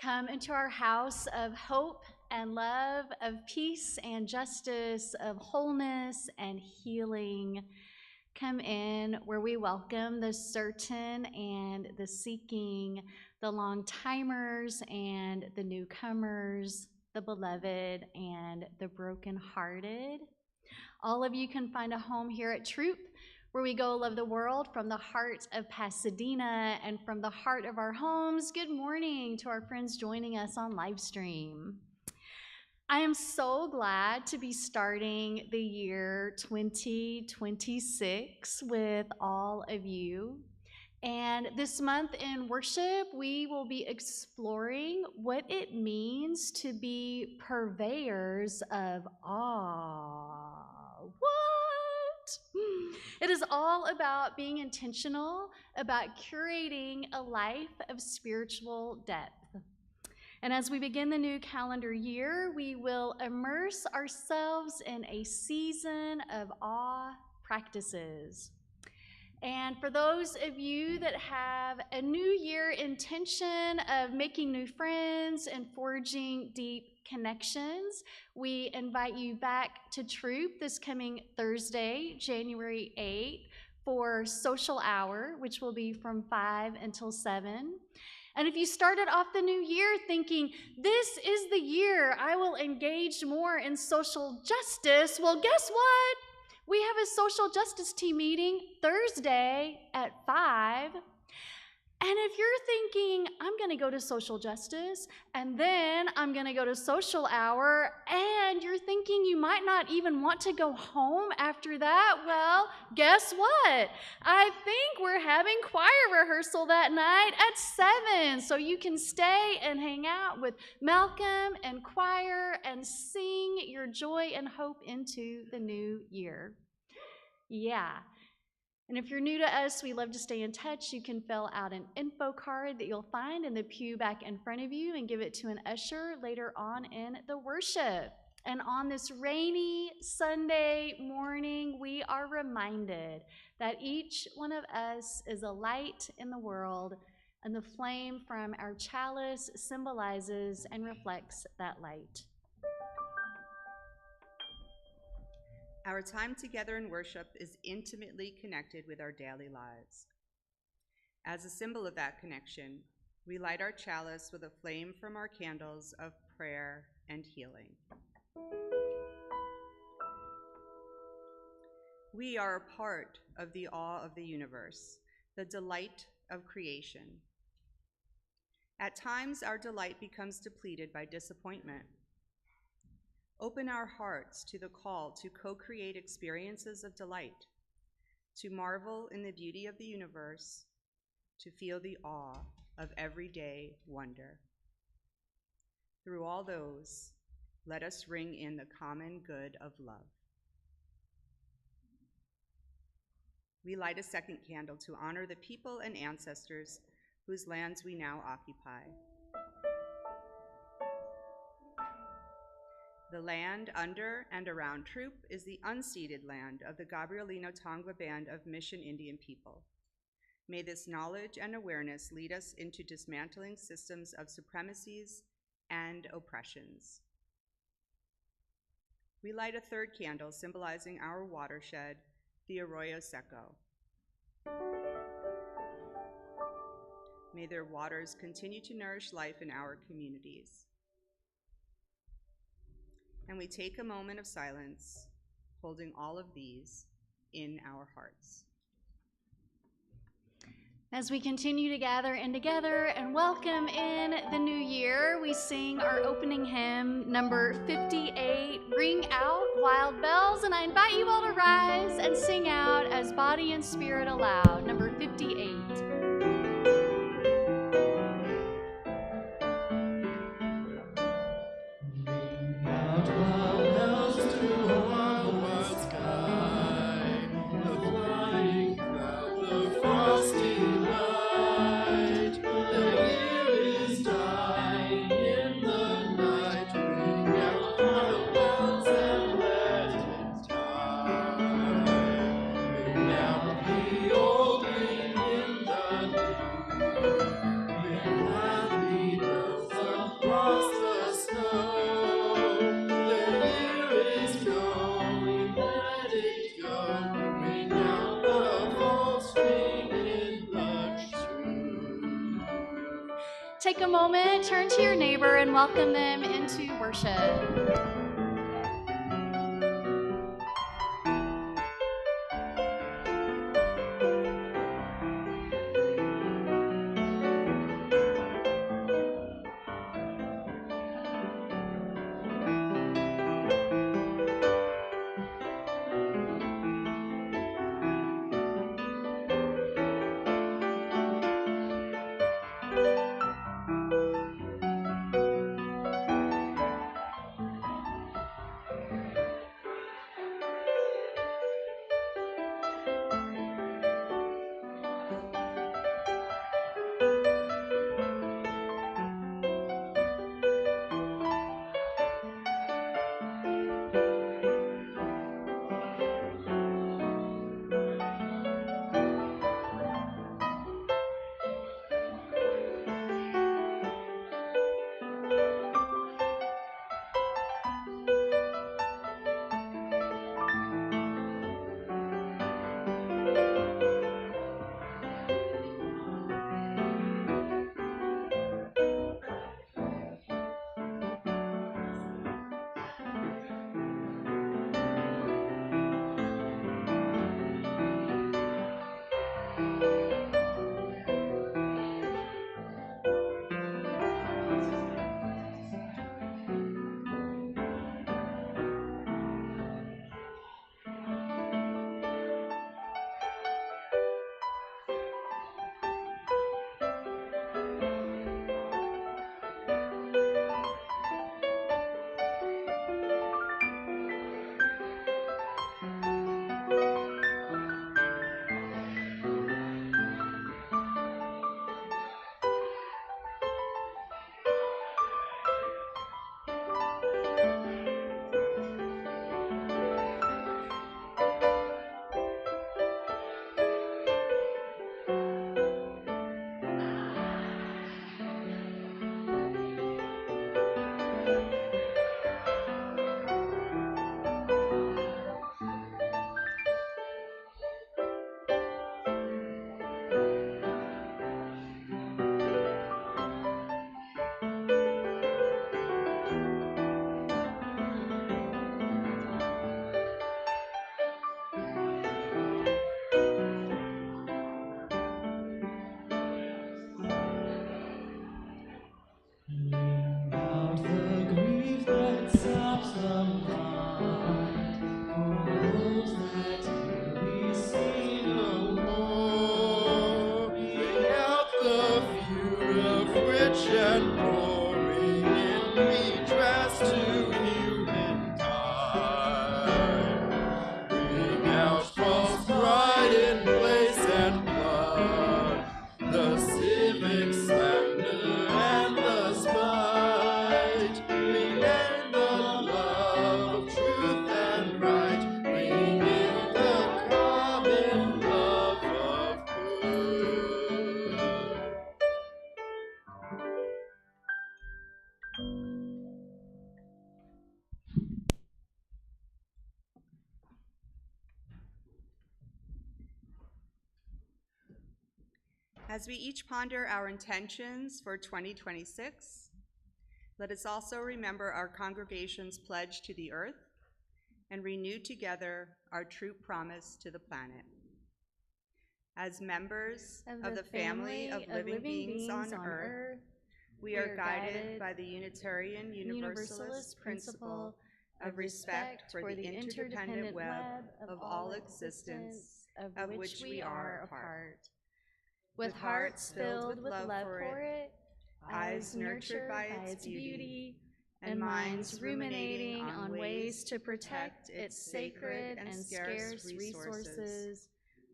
come into our house of hope and love, of peace and justice, of wholeness and healing. Come in where we welcome the certain and the seeking, the long-timers and the newcomers, the beloved and the brokenhearted. All of you can find a home here at Throop, where we go love the world from the heart of Pasadena and from the heart of our homes. Good morning to our friends joining us on live stream. I am so glad to be starting the year 2026 with all of you. And this month in worship, we will be exploring what it means to be purveyors of awe. What? It is all about being intentional, about curating a life of spiritual depth. And as we begin the new calendar year, we will immerse ourselves in a season of awe practices. And for those of you that have a new year intention of making new friends and forging deep connections, we invite you back to Throop this coming Thursday, January 8th, for social hour, which will be from 5 until 7. And if you started off the new year thinking, this is the year I will engage more in social justice, well, guess what? We have a social justice team meeting Thursday at 5. And if you're thinking, I'm going to go to social justice, and then I'm going to go to social hour, and you're thinking you might not even want to go home after that, well, guess what? I think we're having choir rehearsal that night at 7, so you can stay and hang out with Malcolm and choir and sing your joy and hope into the new year. Yeah. And if you're new to us, we love to stay in touch. You can fill out an info card that you'll find in the pew back in front of you and give it to an usher later on in the worship. And on this rainy Sunday morning, we are reminded that each one of us is a light in the world, and the flame from our chalice symbolizes and reflects that light. Our time together in worship is intimately connected with our daily lives. As a symbol of that connection, we light our chalice with a flame from our candles of prayer and healing. We are a part of the awe of the universe, the delight of creation. At times, our delight becomes depleted by disappointment. Open our hearts to the call to co-create experiences of delight, to marvel in the beauty of the universe, to feel the awe of everyday wonder. Through all those, let us ring in the common good of love. We light a second candle to honor the people and ancestors whose lands we now occupy. The land under and around Throop is the unceded land of the Gabrielino Tongva Band of Mission Indian people. May this knowledge and awareness lead us into dismantling systems of supremacies and oppressions. We light a third candle symbolizing our watershed, the Arroyo Seco. May their waters continue to nourish life in our communities. And we take a moment of silence, holding all of these in our hearts. As we continue to gather in together and welcome in the new year, we sing our opening hymn, number 58, Ring Out Wild Bells, and I invite you all to rise and sing out as body and spirit allow, number 58. take a moment, turn to your neighbor, and welcome them into worship. Bring out the grief that saps the mind, for those that here we see no more. Bring out the feud of rich and poor, bring in redress to humankind. Bring out false pride in place and blood, the civic slander and the spite. Bring in the love of truth and right. Bring in the common love of good. As we each ponder our intentions for 2026, let us also remember our congregation's pledge to the earth and renew together our true promise to the planet. As members of the family of living beings on earth, we are guided by the Unitarian Universalist principle of respect for the interdependent web of all existence, of which we are a part. With hearts filled with love for it, eyes nurtured by its beauty, and minds ruminating on ways to protect its sacred and scarce resources,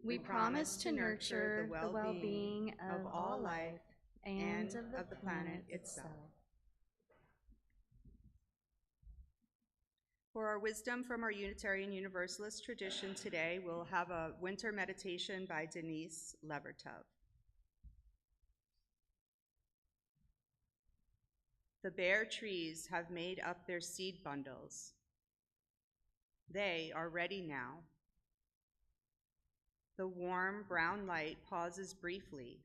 we promise to nurture the well-being of all life and of the planet itself. For our wisdom from our Unitarian Universalist tradition today, we'll have a winter meditation by Denise Levertov. The bare trees have made up their seed bundles. They are ready now. The warm brown light pauses briefly,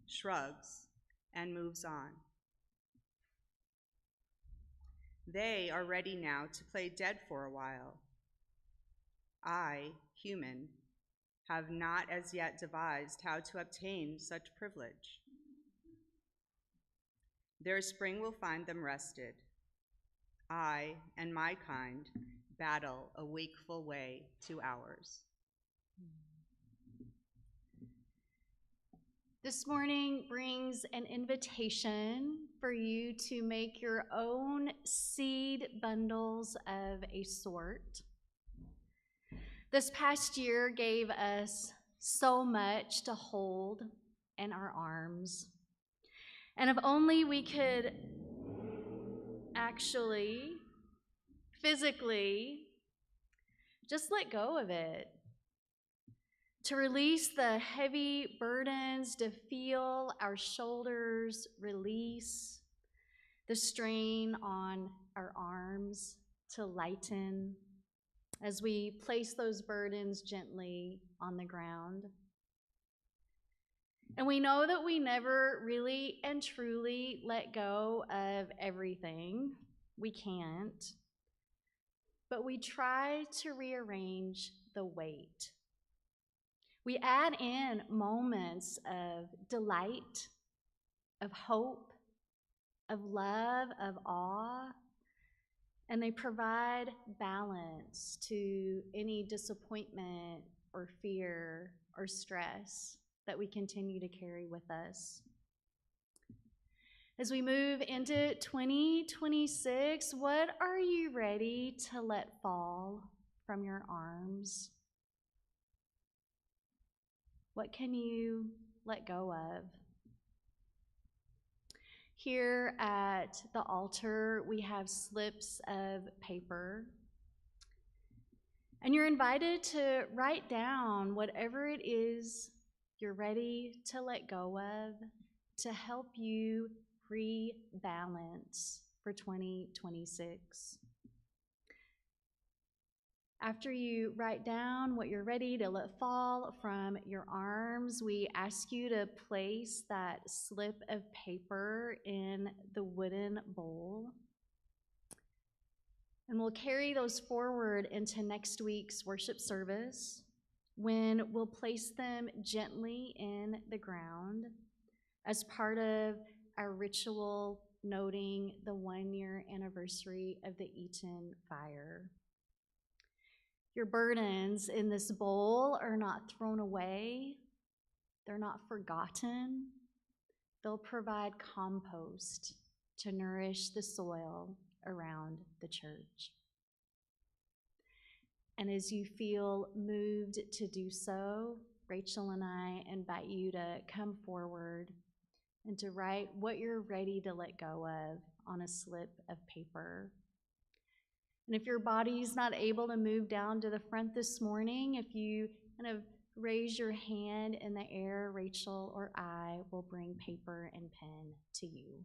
shrugs, and moves on. They are ready now to play dead for a while. I, human, have not as yet devised how to obtain such privilege. Their spring will find them rested. I and my kind battle a wakeful way to ours. This morning brings an invitation for you to make your own seed bundles of a sort. This past year gave us so much to hold in our arms. And if only we could actually, physically, just let go of it. To release the heavy burdens, to feel our shoulders release, the strain on our arms to lighten as we place those burdens gently on the ground. And we know that we never really and truly let go of everything. We can't. But we try to rearrange the weight. We add in moments of delight, of hope, of love, of awe, and they provide balance to any disappointment or fear or stress that we continue to carry with us. As we move into 2026, what are you ready to let fall from your arms? What can you let go of? Here at the altar, we have slips of paper. And you're invited to write down whatever it is you're ready to let go of to help you rebalance for 2026. After you write down what you're ready to let fall from your arms, we ask you to place that slip of paper in the wooden bowl. And we'll carry those forward into next week's worship service when we'll place them gently in the ground as part of our ritual noting the 1-year anniversary of the Eaton fire. Your burdens in this bowl are not thrown away. They're not forgotten. They'll provide compost to nourish the soil around the church. And as you feel moved to do so, Rachel and I invite you to come forward and to write what you're ready to let go of on a slip of paper. And if your body's not able to move down to the front this morning, if you kind of raise your hand in the air, Rachel or I will bring paper and pen to you.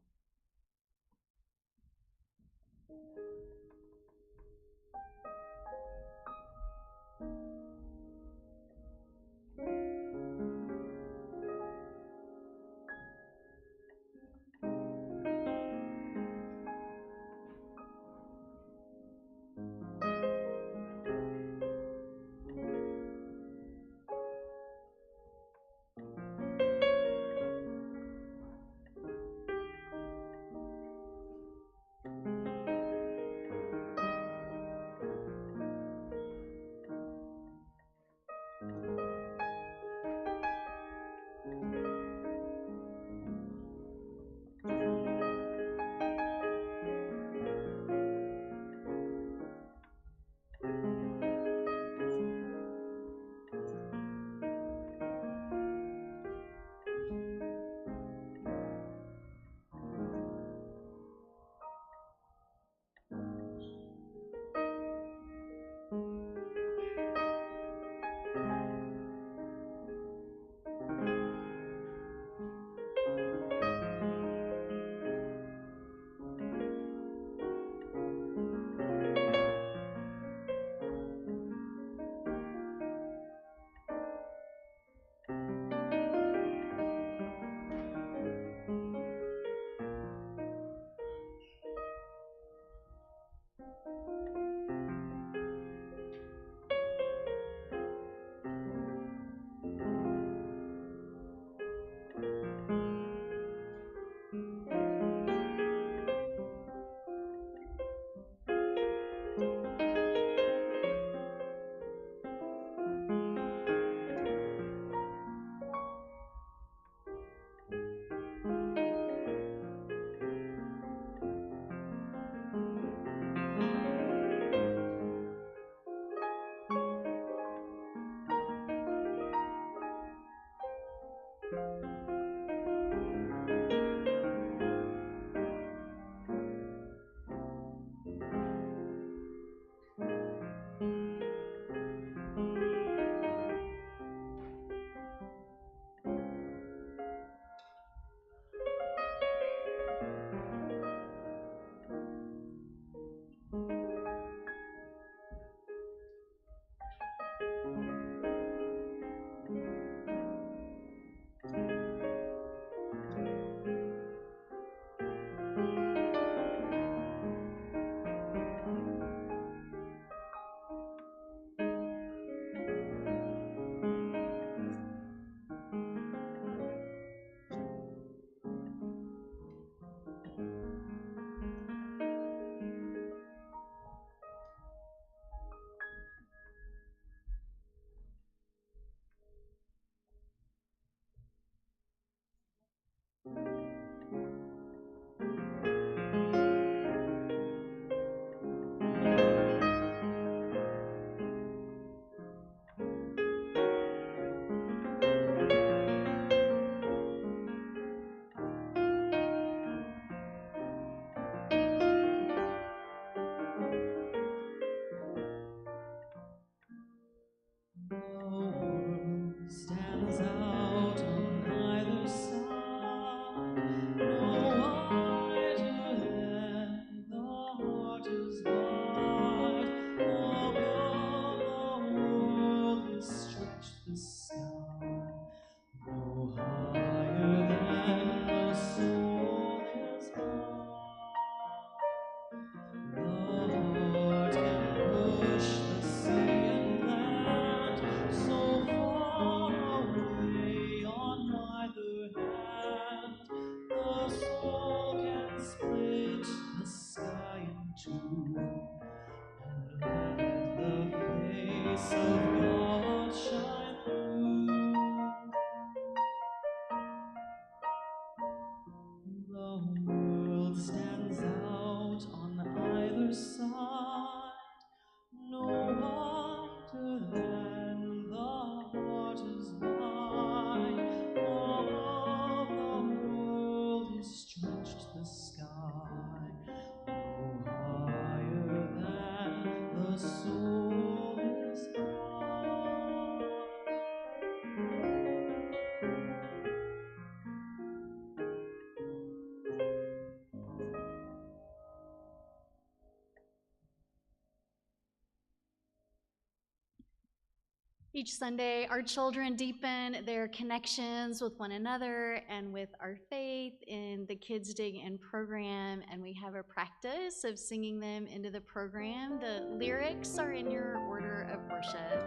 Each Sunday, our children deepen their connections with one another and with our faith in the Kids Dig In program, and we have a practice of singing them into the program. The lyrics are in your order of worship.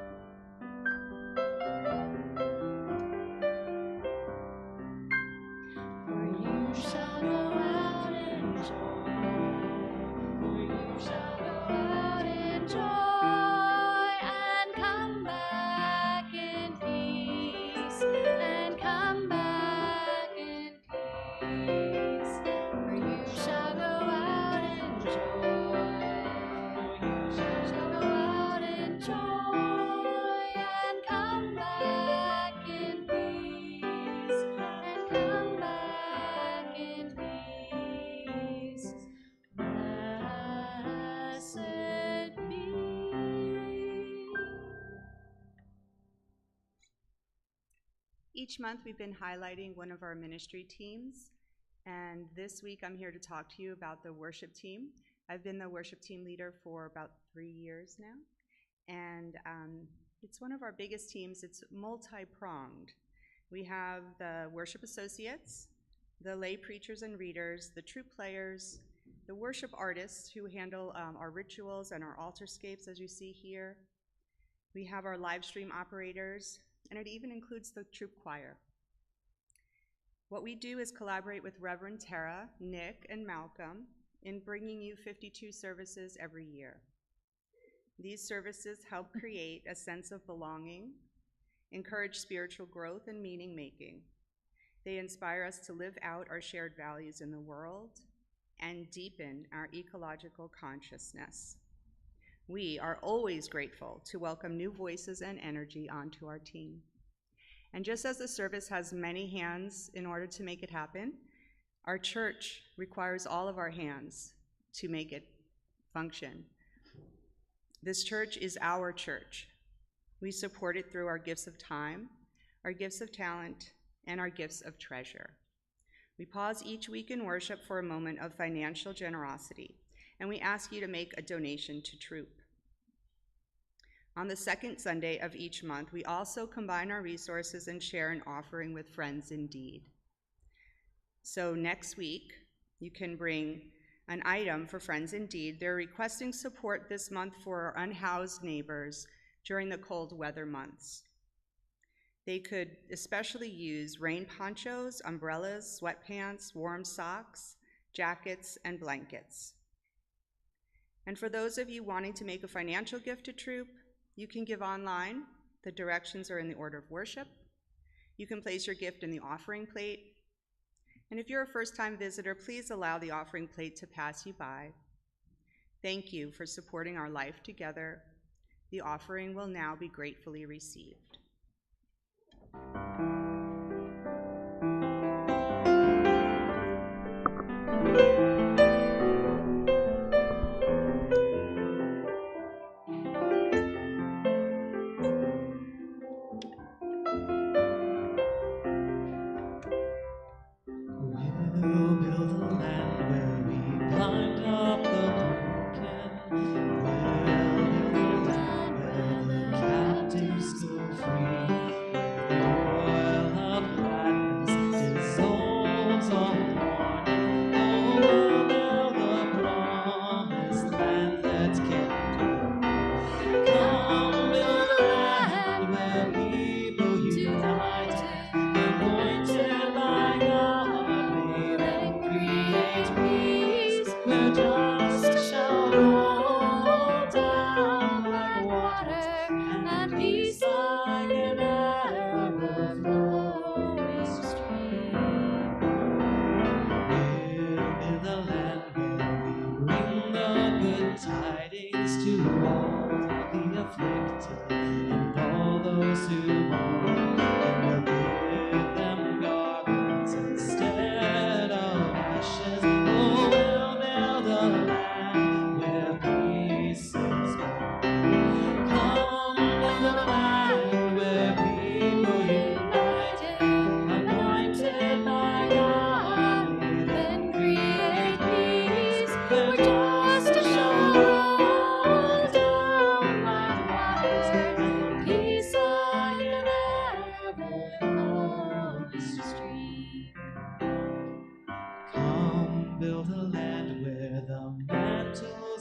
For you shall go out in joy, for you shall go out in joy, and come back in peace, and come back in peace. For you shall go out in joy, for you shall go out in joy, and come back in peace, and come back in peace. Blessed be. Each month we've been highlighting one of our ministry teams, and this week I'm here to talk to you about the worship team. I've been the worship team leader for about 3 years now, and it's one of our biggest teams. It's multi-pronged. We have the worship associates, the lay preachers and readers, the Throop players, the worship artists who handle our rituals and our altarscapes, as you see here. We have our live stream operators, and it even includes the Throop choir. What we do is collaborate with Reverend Tara, Nick, and Malcolm in bringing you 52 services every year. These services help create a sense of belonging, encourage spiritual growth and meaning making. They inspire us to live out our shared values in the world and deepen our ecological consciousness. We are always grateful to welcome new voices and energy onto our team. And just as the service has many hands in order to make it happen, our church requires all of our hands to make it function. This church is our church. We support it through our gifts of time, our gifts of talent, and our gifts of treasure. We pause each week in worship for a moment of financial generosity, and we ask you to make a donation to Throop. On the second Sunday of each month, we also combine our resources and share an offering with Friends Indeed. So next week, you can bring an item for Friends Indeed. They're requesting support this month for our unhoused neighbors during the cold weather months. They could especially use rain ponchos, umbrellas, sweatpants, warm socks, jackets, and blankets. And for those of you wanting to make a financial gift to Throop, you can give online. The directions are in the order of worship. You can place your gift in the offering plate. And if you're a first-time visitor, please allow the offering plate to pass you by. Thank you for supporting our life together. The offering will now be gratefully received. We'll build a land where we climbed up the broken. We'll build a land where the captives go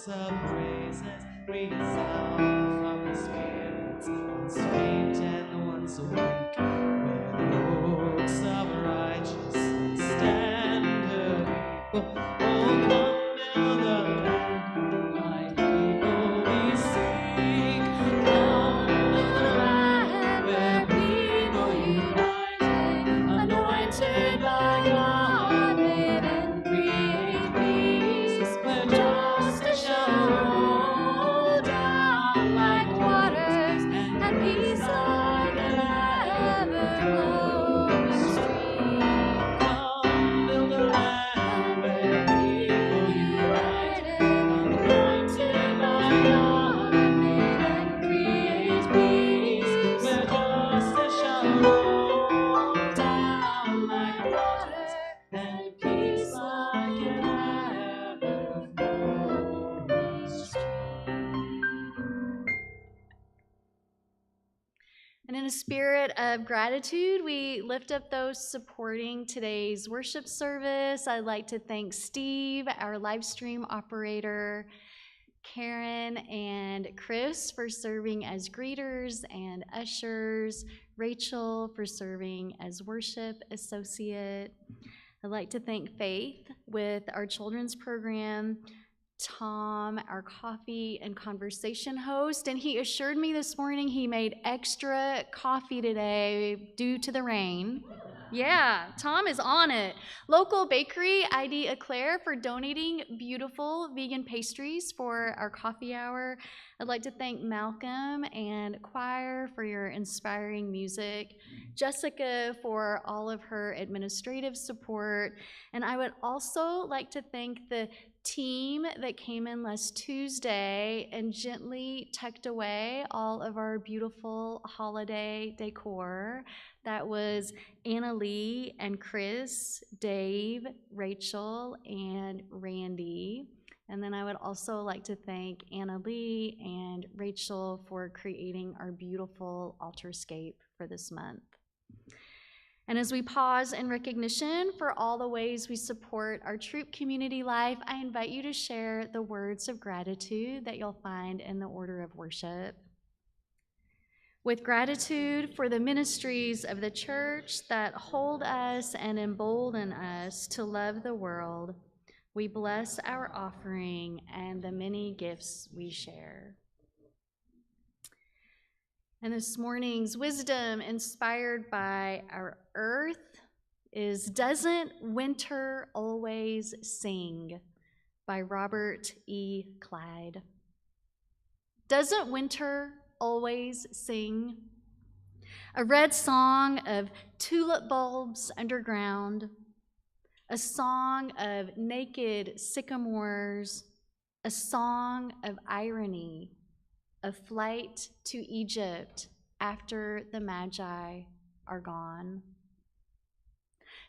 notes of praises resound from the spirits, once faint and once awake, where the oaks of righteousness stand her people. Oh, come build the land, my people we seek. Come build a land where people united, anointed by God, live and create peace, where justice shall roll down like waters, and peace like an ever-flowing stream. Come build a land where people united, anointed by God, live and create peace, where justice shall roll down like waters, and peace like an ever-flowing stream. And in a spirit of gratitude, we lift up those supporting today's worship service. I'd like to thank Steve, our live stream operator, Karen and Chris for serving as greeters and ushers, Rachel for serving as worship associate. I'd like to thank Faith with our children's program, Tom, our coffee and conversation host, and he assured me this morning he made extra coffee today due to the rain. Yeah, Tom is on it. Local bakery, ID Eclair, for donating beautiful vegan pastries for our coffee hour. I'd like to thank Malcolm and choir for your inspiring music, Jessica for all of her administrative support, and I would also like to thank the team that came in last Tuesday and gently tucked away all of our beautiful holiday decor. That was Anna Lee and Chris, Dave, Rachel, and Randy. And then I would also like to thank Anna Lee and Rachel for creating our beautiful altarscape for this month. And as we pause in recognition for all the ways we support our Throop community life, I invite you to share the words of gratitude that you'll find in the order of worship. With gratitude for the ministries of the church that hold us and embolden us to love the world, we bless our offering and the many gifts we share. And this morning's wisdom, inspired by our earth, is Doesn't Winter Always Sing by Robert E. Clyde. Doesn't winter always sing? A red song of tulip bulbs underground, a song of naked sycamores, a song of irony, a flight to Egypt after the Magi are gone.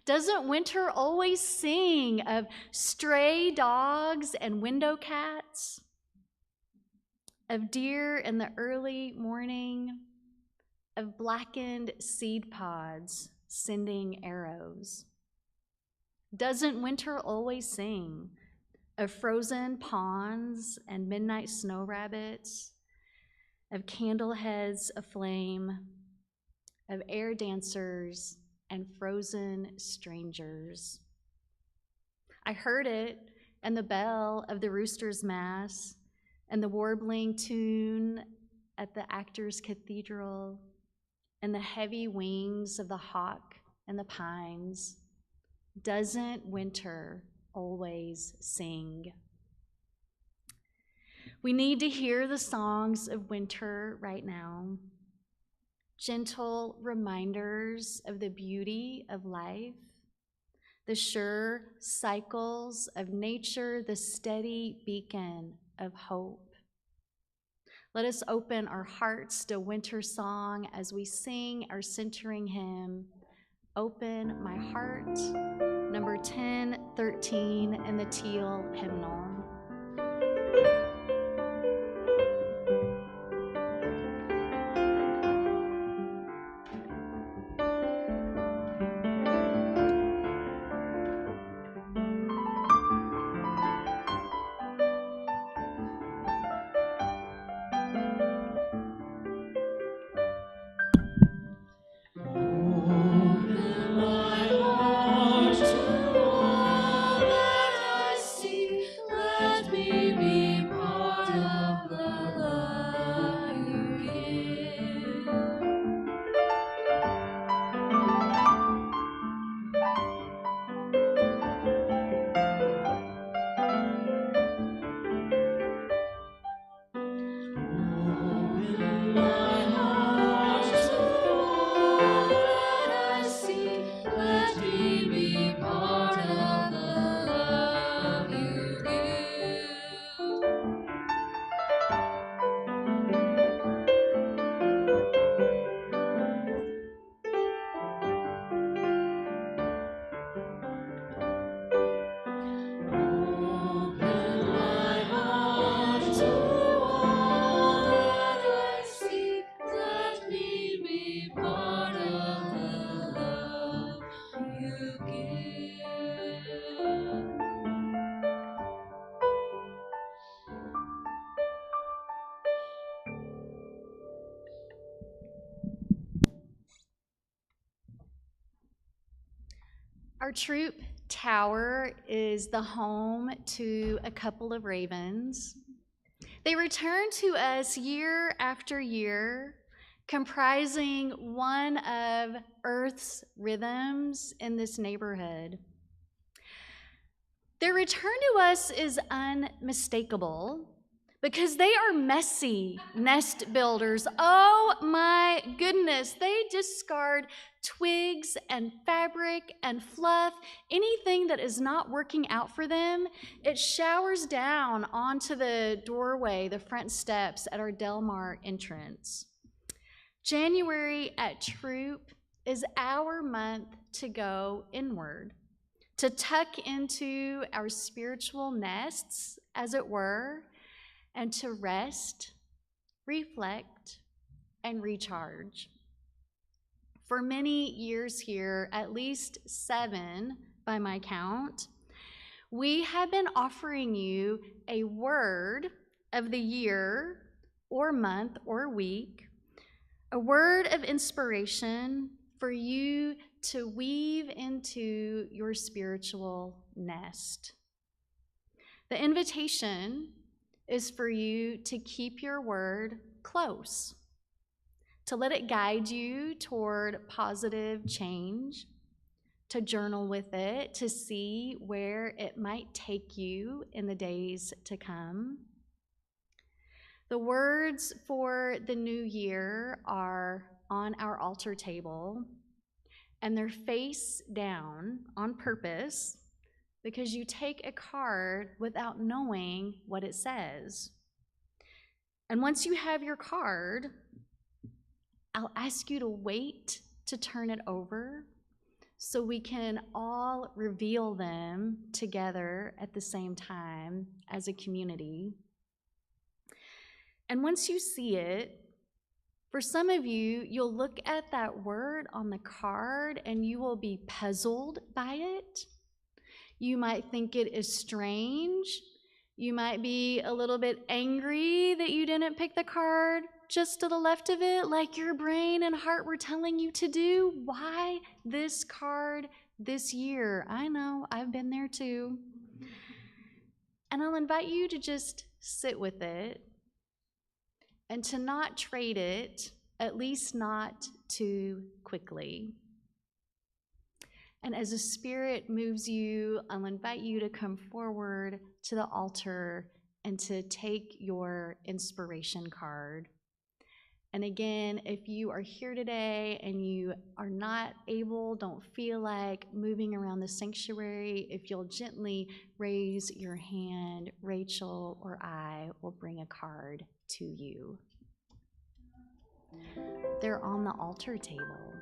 Doesn't winter always sing of stray dogs and window cats, of deer in the early morning, of blackened seed pods sending arrows? Doesn't winter always sing of frozen ponds and midnight snow rabbits, of candle heads aflame, of air dancers and frozen strangers? I heard it and the bell of the rooster's mass and the warbling tune at the actors' cathedral and the heavy wings of the hawk and the pines. Doesn't winter always sing? We need to hear the songs of winter right now. Gentle reminders of the beauty of life, the sure cycles of nature, the steady beacon of hope. Let us open our hearts to winter song as we sing our centering hymn, Open My Heart, number 1013 in the Teal hymnal. Our troop tower is the home to a couple of ravens. They return to us year after year, comprising one of Earth's rhythms in this neighborhood. Their return to us is unmistakable because they are messy nest builders. Oh my goodness, they discard twigs and fabric and fluff, anything that is not working out for them. It showers down onto the doorway, the front steps at our Del Mar entrance. January at Throop is our month to go inward, to tuck into our spiritual nests, as it were, and to rest, reflect, and recharge. For many years here, at least 7 by my count, we have been offering you a word of the year or month or week, a word of inspiration for you to weave into your spiritual nest. The invitation is for you to keep your word close, to let it guide you toward positive change, to journal with it, to see where it might take you in the days to come. The words for the new year are on our altar table, and they're face down on purpose because you take a card without knowing what it says. And once you have your card, I'll ask you to wait to turn it over so we can all reveal them together at the same time as a community. And once you see it, for some of you, you'll look at that word on the card and you will be puzzled by it. You might think it is strange. You might be a little bit angry that you didn't pick the card just to the left of it, like your brain and heart were telling you to do. Why this card this year? I know, I've been there too. And I'll invite you to just sit with it and to not trade it, at least not too quickly. And as the Spirit moves you, I'll invite you to come forward to the altar and to take your inspiration card. And again, if you are here today and you are not able, don't feel like moving around the sanctuary, if you'll gently raise your hand, Rachel or I will bring a card to you. They're on the altar table.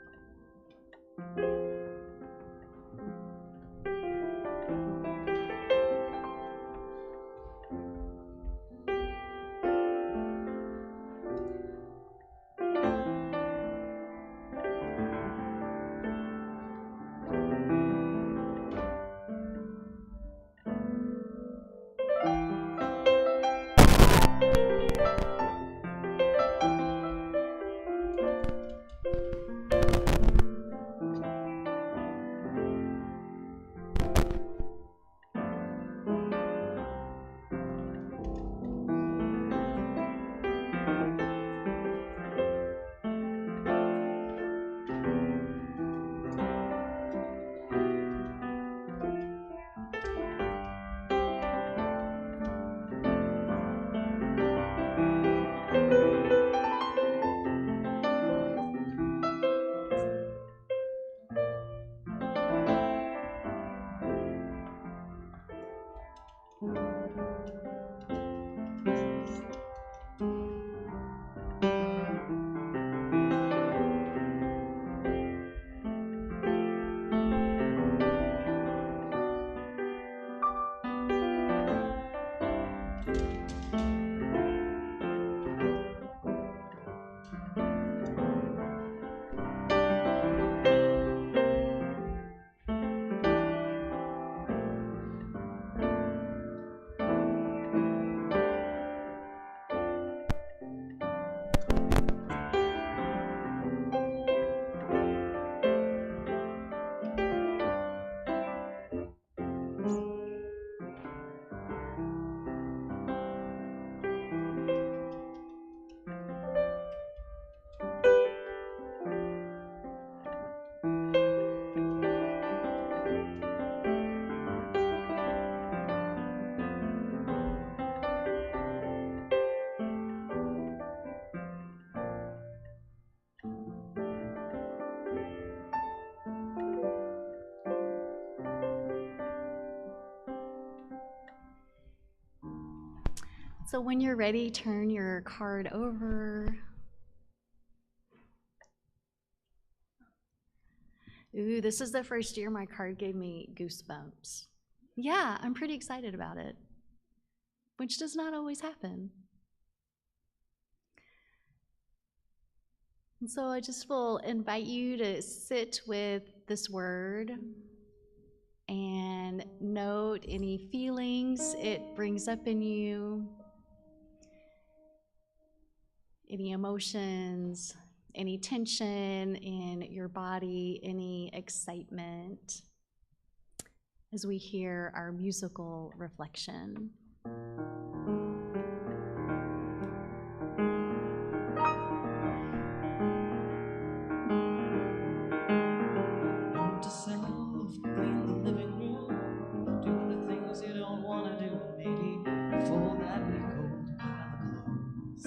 So when you're ready, turn your card over. Ooh, this is the first year my card gave me goosebumps. Yeah, I'm pretty excited about it, which does not always happen. And so I just will invite you to sit with this word and note any feelings it brings up in you, any emotions, any tension in your body, any excitement, as we hear our musical reflection. Note to self, clean the living room, do the things you don't want to do, maybe fold that week old pile of clothes.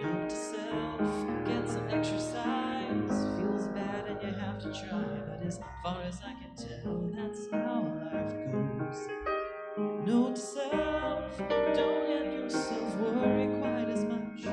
Note to self, get some exercise, feels bad and you have to try, but as far as I can tell, that's how life goes. Note to self, don't let yourself worry quite as much.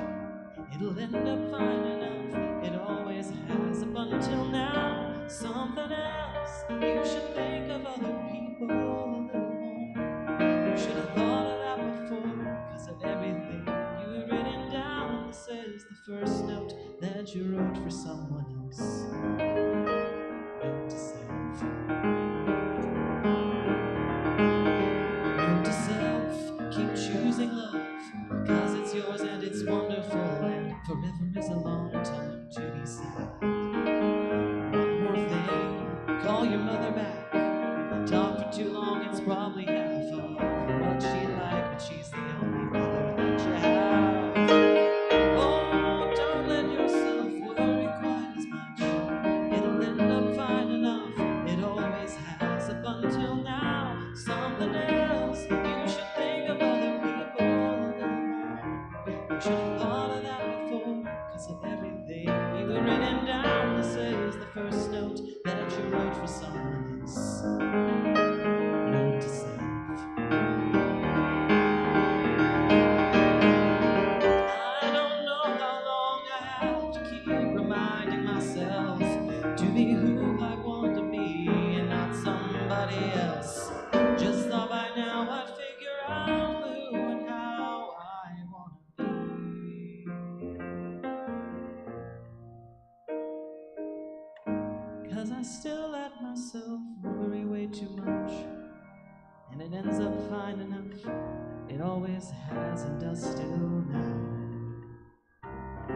It'll end up fine enough, it always has up until now. Something else, you should think of other people a little more. You should have thought of that before, cause of everything you've written down. This is the first note that you wrote for someone else. Note to self. Note to self, keep choosing love, cause it's yours and it's wonderful, and forever is a long time to be sad. One more thing, call your mother back. Talk for too long, it's probably half of what she'd like, but she's the only mother that you have. Oh, don't let yourself worry quite as much. It'll end up fine enough, it always has up until now. Something else, you should think of other people a little more. You should have thought of that before, cause of everything you've written down. This is the first note that you wrote for someone else. Note to self. I don't know how long I have to keep reminding myself to be who I want to be and not somebody else. Just thought by now I'd figure out who and how I want to be. Cause I still let myself worry way too much, and it ends up fine enough. It always has and does still now.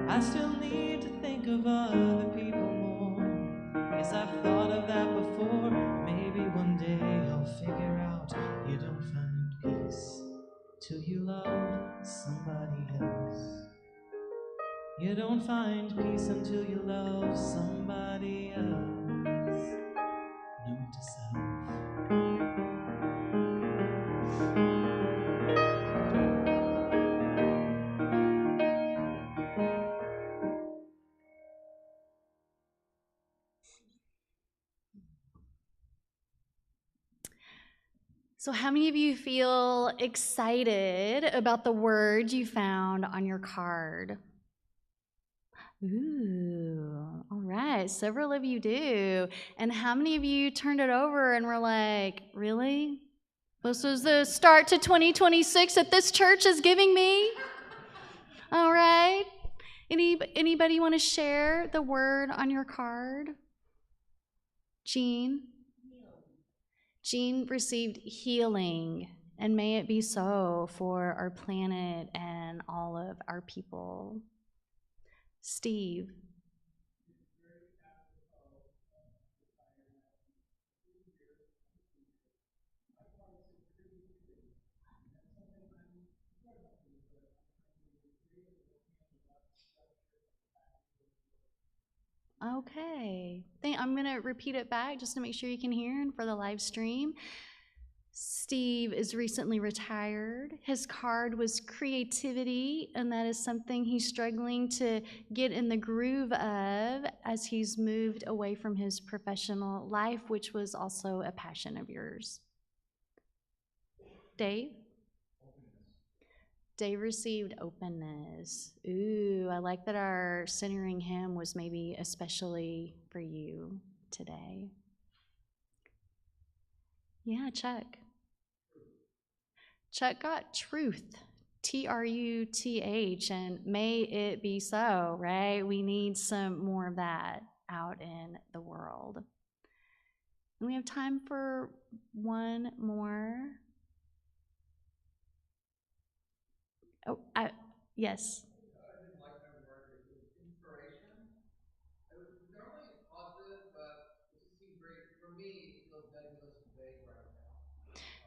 I still need to think of other people more. Yes, I've thought of that before. Maybe one day I'll figure out you don't find peace till you love somebody else. You don't find peace until you love somebody else. Note to self. So how many of you feel excited about the word you found on your card? Ooh, all right, several of you do. And how many of you turned it over and were like, really? This is the start to 2026 that this church is giving me? All right. Anybody want to share the word on your card? Jean? Jean received healing, and may it be so for our planet and all of our people. Steve? Okay. I'm going to repeat it back just to make sure you can hear and for the live stream. Steve is recently retired. His card was creativity, and that is something he's struggling to get in the groove of as he's moved away from his professional life, which was also a passion of yours. Dave? Dave received openness. Ooh, I like that our centering hymn was maybe especially for you today. Yeah, Chuck. Chuck got truth. Truth, and may it be so, right? We need some more of that out in the world. And we have time for one more. Oh, yes. I didn't like that word. It was inspiration. It was normally positive, but it just seems very, for me, it feels nebulous and vague right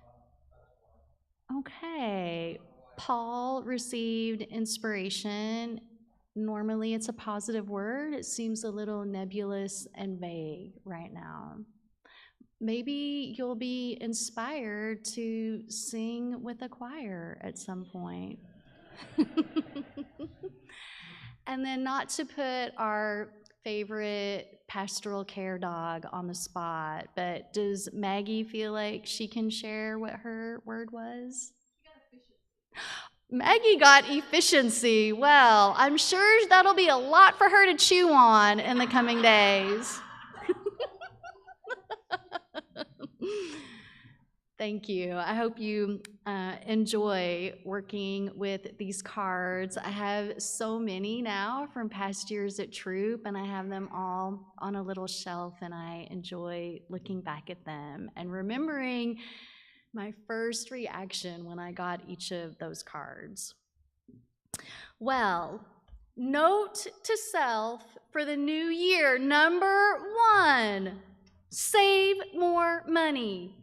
now. That's why. Okay. Paul received inspiration. Normally it's a positive word. It seems a little nebulous and vague right now. Maybe you'll be inspired to sing with a choir at some point. And then, not to put our favorite pastoral care dog on the spot, but does Maggie feel like she can share what her word was? Maggie got efficiency. Well, I'm sure that'll be a lot for her to chew on in the coming days. Thank you. I hope you enjoy working with these cards. I have so many now from past years at Throop, and I have them all on a little shelf, and I enjoy looking back at them and remembering my first reaction when I got each of those cards. Well, note to self for the new year, number 1, save more money.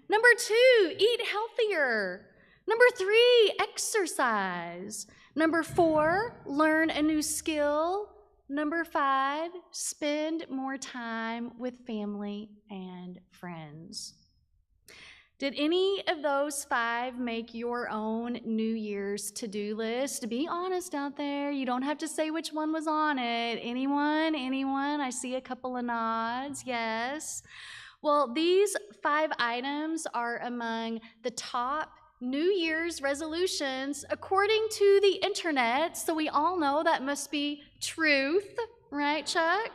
Number 2, eat healthier. Number 3, exercise. Number 4, learn a new skill. Number 5, spend more time with family and friends. Did any of those 5 make your own New Year's to-do list? Be honest out there. You don't have to say which one was on it. Anyone? Anyone? I see a couple of nods. Yes. Well, these 5 items are among the top New Year's resolutions according to the internet, so we all know that must be truth, right, Chuck?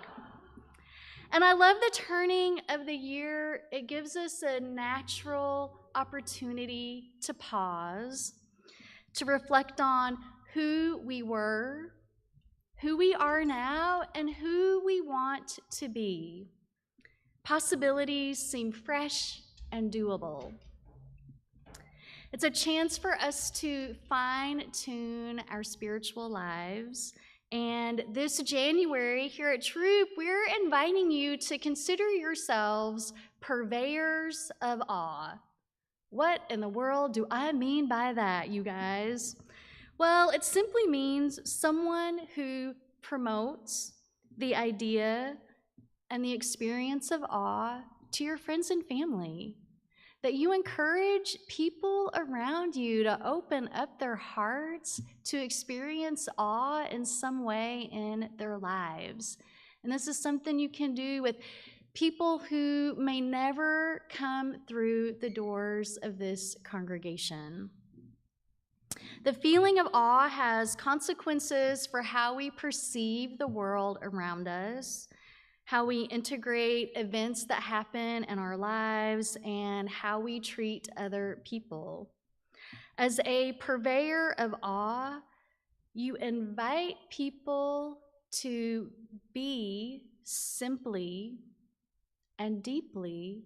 And I love the turning of the year. It gives us a natural opportunity to pause, to reflect on who we were, who we are now, and who we want to be. Possibilities seem fresh and doable. It's a chance for us to fine-tune our spiritual lives. And this January here at Throop, we're inviting you to consider yourselves purveyors of awe. What in the world do I mean by that, you guys? Well, it simply means someone who promotes the idea and the experience of awe to your friends and family. That you encourage people around you to open up their hearts to experience awe in some way in their lives. And this is something you can do with people who may never come through the doors of this congregation. The feeling of awe has consequences for how we perceive the world around us, how we integrate events that happen in our lives, and how we treat other people. As a purveyor of awe, you invite people to be simply and deeply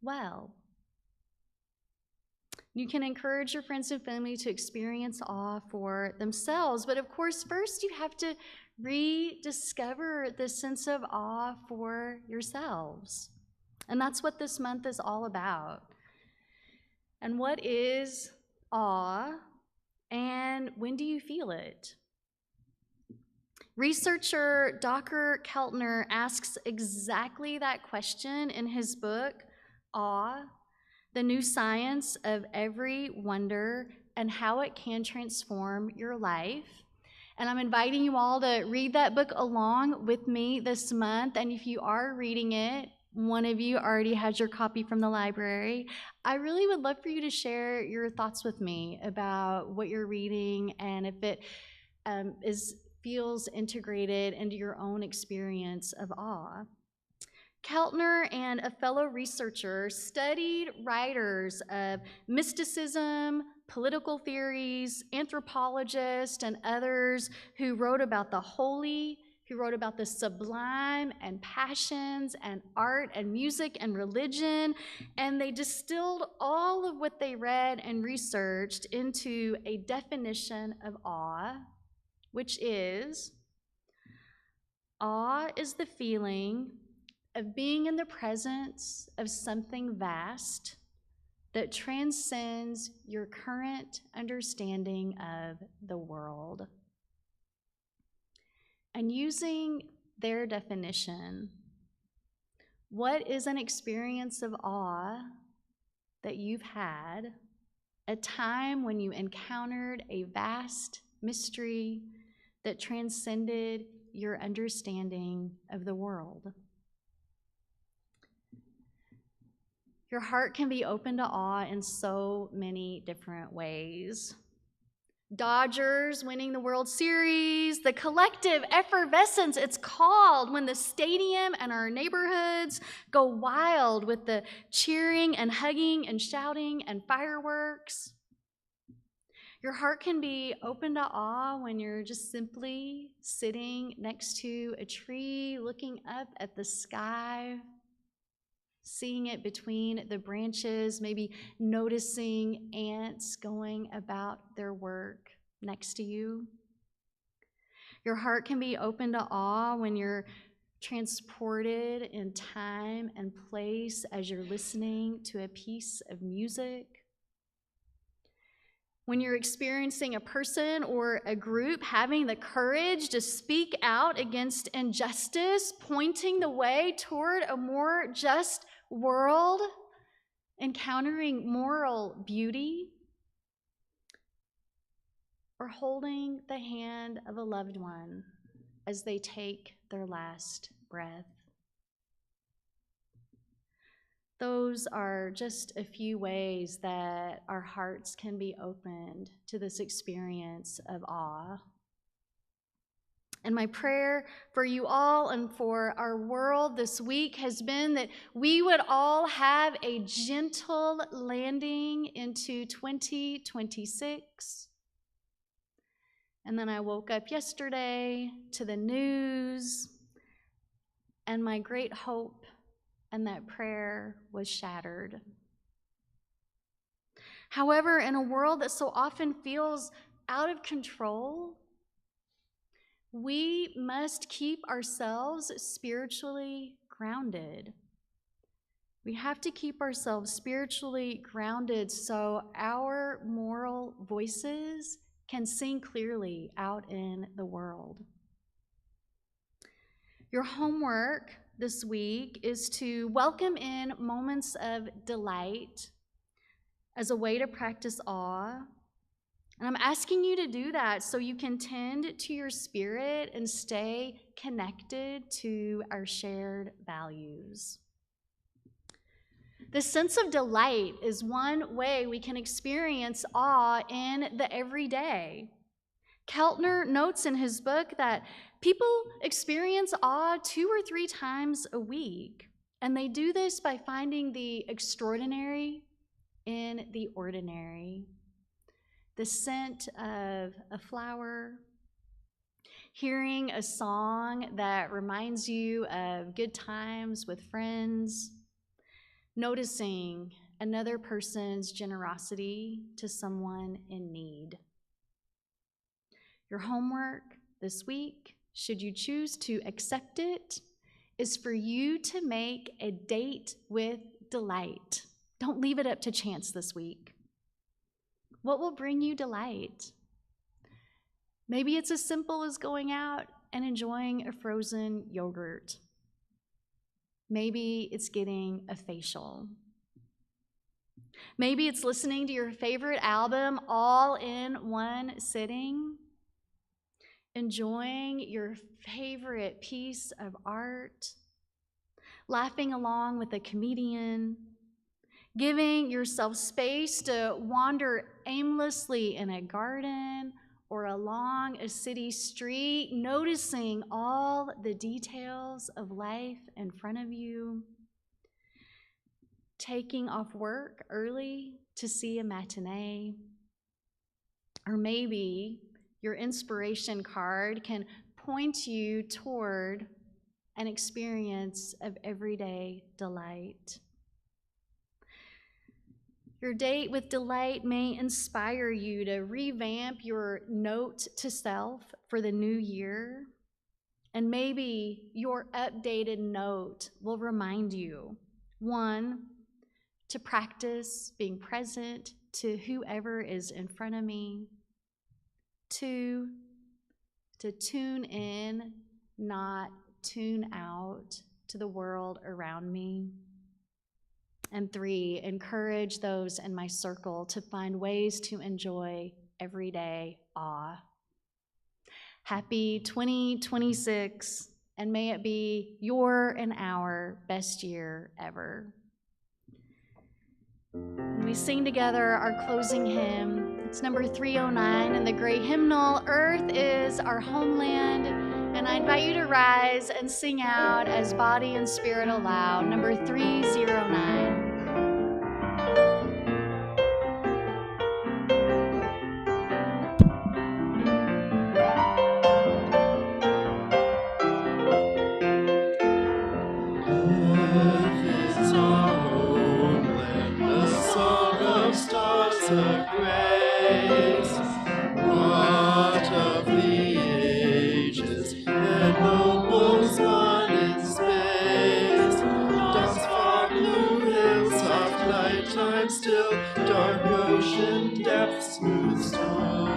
well. You can encourage your friends and family to experience awe for themselves, but of course, first you have to rediscover the sense of awe for yourselves. And that's what this month is all about. And what is awe, and when do you feel it? Researcher Dr. Keltner asks exactly that question in his book, Awe, the New Science of Every Wonder and How It Can Transform Your Life. And I'm inviting you all to read that book along with me this month. And if you are reading it, One of you already has your copy from the library. I really would love for you to share your thoughts with me about what you're reading and if it feels integrated into your own experience of awe. Keltner and a fellow researcher studied writers of mysticism, political theories, anthropologists, and others who wrote about the holy, who wrote about the sublime and passions and art and music and religion, and they distilled all of what they read and researched into a definition of awe, which is, awe is the feeling of being in the presence of something vast that transcends your current understanding of the world. And using their definition, what is an experience of awe that you've had, a time when you encountered a vast mystery that transcended your understanding of the world? Your heart can be open to awe in so many different ways. Dodgers winning the World Series, the collective effervescence it's called when the stadium and our neighborhoods go wild with the cheering and hugging and shouting and fireworks. Your heart can be open to awe when you're just simply sitting next to a tree, looking up at the sky, seeing it between the branches, maybe noticing ants going about their work next to you. Your heart can be open to awe when you're transported in time and place as you're listening to a piece of music. When you're experiencing a person or a group having the courage to speak out against injustice, pointing the way toward a more just world, encountering moral beauty, or holding the hand of a loved one as they take their last breath. Those are just a few ways that our hearts can be opened to this experience of awe. And my prayer for you all and for our world this week has been that we would all have a gentle landing into 2026. And then I woke up yesterday to the news, and my great hope and that prayer was shattered. However, in a world that so often feels out of control, we must keep ourselves spiritually grounded. We have to keep ourselves spiritually grounded so our moral voices can sing clearly out in the world. Your homework this week is to welcome in moments of delight as a way to practice awe. And I'm asking you to do that so you can tend to your spirit and stay connected to our shared values. The sense of delight is one way we can experience awe in the everyday. Keltner notes in his book that people experience awe 2 or 3 times a week, and they do this by finding the extraordinary in the ordinary. The scent of a flower, hearing a song that reminds you of good times with friends, noticing another person's generosity to someone in need. Your homework this week, should you choose to accept it, is for you to make a date with delight. Don't leave it up to chance this week. What will bring you delight? Maybe it's as simple as going out and enjoying a frozen yogurt. Maybe it's getting a facial. Maybe it's listening to your favorite album all in one sitting. Enjoying your favorite piece of art, laughing along with a comedian, giving yourself space to wander aimlessly in a garden or along a city street, noticing all the details of life in front of you, taking off work early to see a matinee, or maybe your inspiration card can point you toward an experience of everyday delight. Your date with delight may inspire you to revamp your note to self for the new year. And maybe your updated note will remind you, 1, to practice being present to whoever is in front of me. 2, to tune in, not tune out to the world around me. And 3, encourage those in my circle to find ways to enjoy everyday awe. Happy 2026, and may it be your and our best year ever. And we sing together our closing hymn. It's number 309 in the great hymnal, Earth is Our Homeland. And I invite you to rise and sing out as body and spirit allow, number 309. Earth is our homeland, a song of stars of grace. What of the ages and nobles won in space? Dawn's far blue hills, soft nighttime still, dark ocean depths, smooth stone.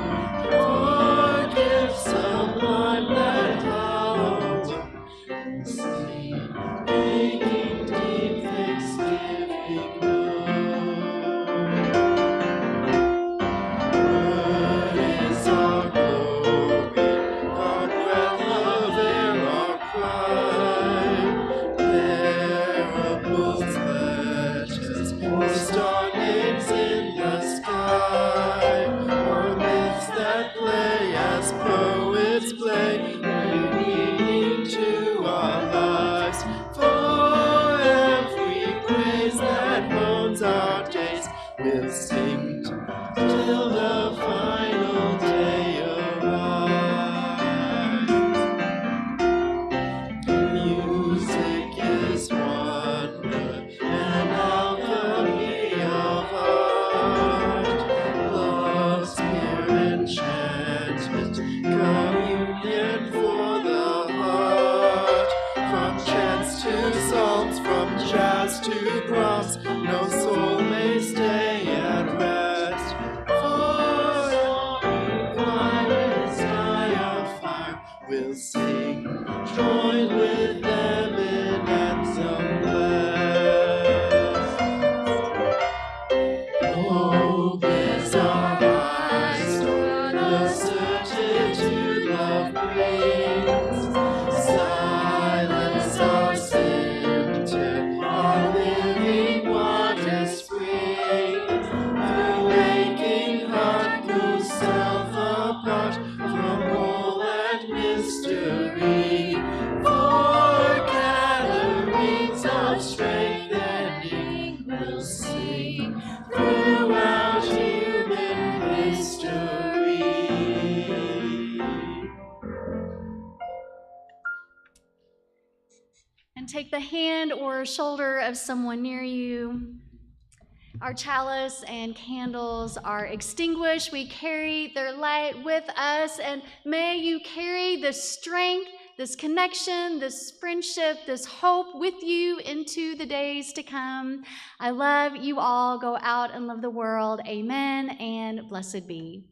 Forgive sublime that hour, sea, making deep thanksgiving known. Word is our glory, our breath of air, our cry. Parables, letters, or star names in the sky, or myths that play as poets play, bring meaning to our lives. For every praise that owns our days, we'll sing till the final day arrives. Music is wonder and alchemy of art, love's mere enchantment, communion for the heart. From chants to psalms, from jazz to proms, no soul may stay at rest. For all quiet sky of fire will sing, join with them in anthem blessed. Hope is our high star, the certitude love brings. Silence our symptom, our living water spring. The waking heart moves self apart from whole and mystery. For gatherings of strengthening will sing throughout human history. And take the hand or shoulder of someone near you. Our chalice and candles are extinguished. We carry their light with us, and may you carry this strength, this connection, this friendship, this hope with you into the days to come. I love you all. Go out and love the world. Amen, and blessed be.